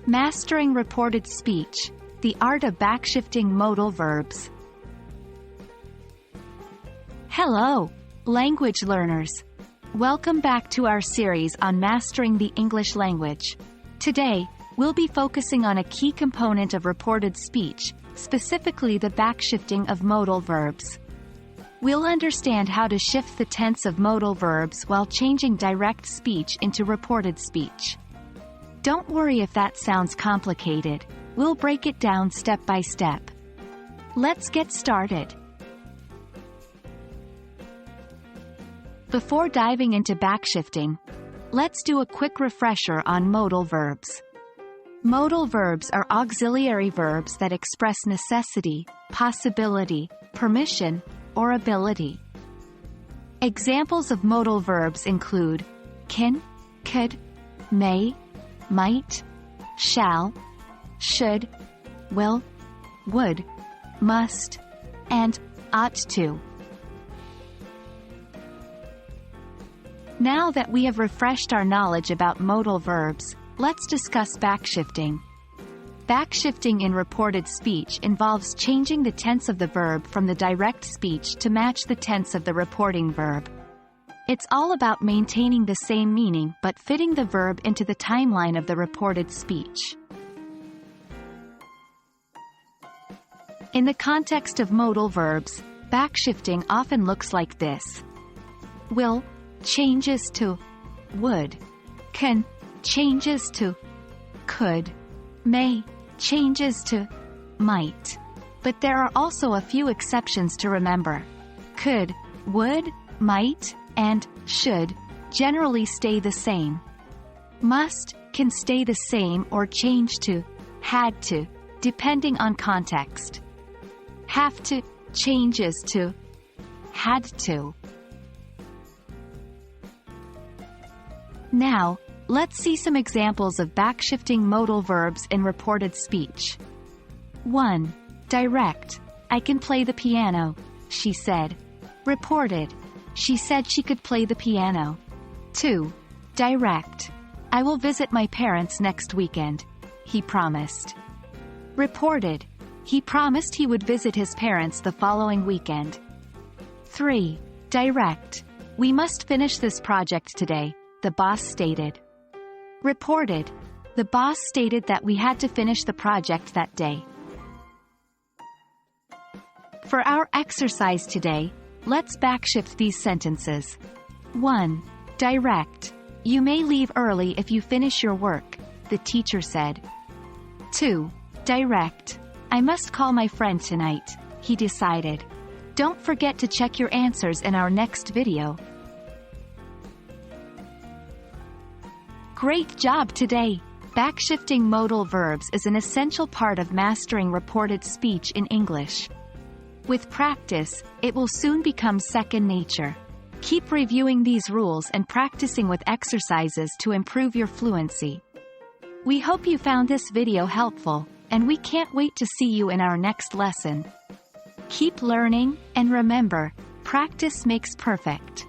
Mastering reported speech, the art of backshifting modal verbs. Hello, language learners. Welcome back to our series on mastering the English language. Today, we'll be focusing on a key component of reported speech, specifically the backshifting of modal verbs. We'll understand how to shift the tense of modal verbs while changing direct speech into reported speech. Don't worry if that sounds complicated. We'll break it down step by step. Let's get started. Before diving into backshifting, let's do a quick refresher on modal verbs. Modal verbs are auxiliary verbs that express necessity, possibility, permission, or ability. Examples of modal verbs include can, could, may, might, shall, should, will, would, must, and ought to. Now that we have refreshed our knowledge about modal verbs, let's discuss backshifting. Backshifting in reported speech involves changing the tense of the verb from the direct speech to match the tense of the reporting verb. It's all about maintaining the same meaning but fitting the verb into the timeline of the reported speech. In the context of modal verbs, backshifting often looks like this. Will changes to would. Can changes to could. May changes to might. But there are also a few exceptions to remember. Could, would, might, and should generally stay the same. Must can stay the same or change to had to, depending on context. Have to changes to had to. Now, let's see some examples of backshifting modal verbs in reported speech. 1. Direct. I can play the piano, she said. Reported. She said she could play the piano. 2. Direct. I will visit my parents next weekend. He promised. Reported. He promised he would visit his parents the following weekend. 3. Direct. We must finish this project today, the boss stated. Reported. The boss stated that we had to finish the project that day. For our exercise today, let's backshift these sentences. 1. Direct. You may leave early if you finish your work, the teacher said. 2. Direct. I must call my friend tonight, he decided. Don't forget to check your answers in our next video. Great job today! Backshifting modal verbs is an essential part of mastering reported speech in English. With practice, it will soon become second nature. Keep reviewing these rules and practicing with exercises to improve your fluency. We hope you found this video helpful, and we can't wait to see you in our next lesson. Keep learning, and remember, practice makes perfect.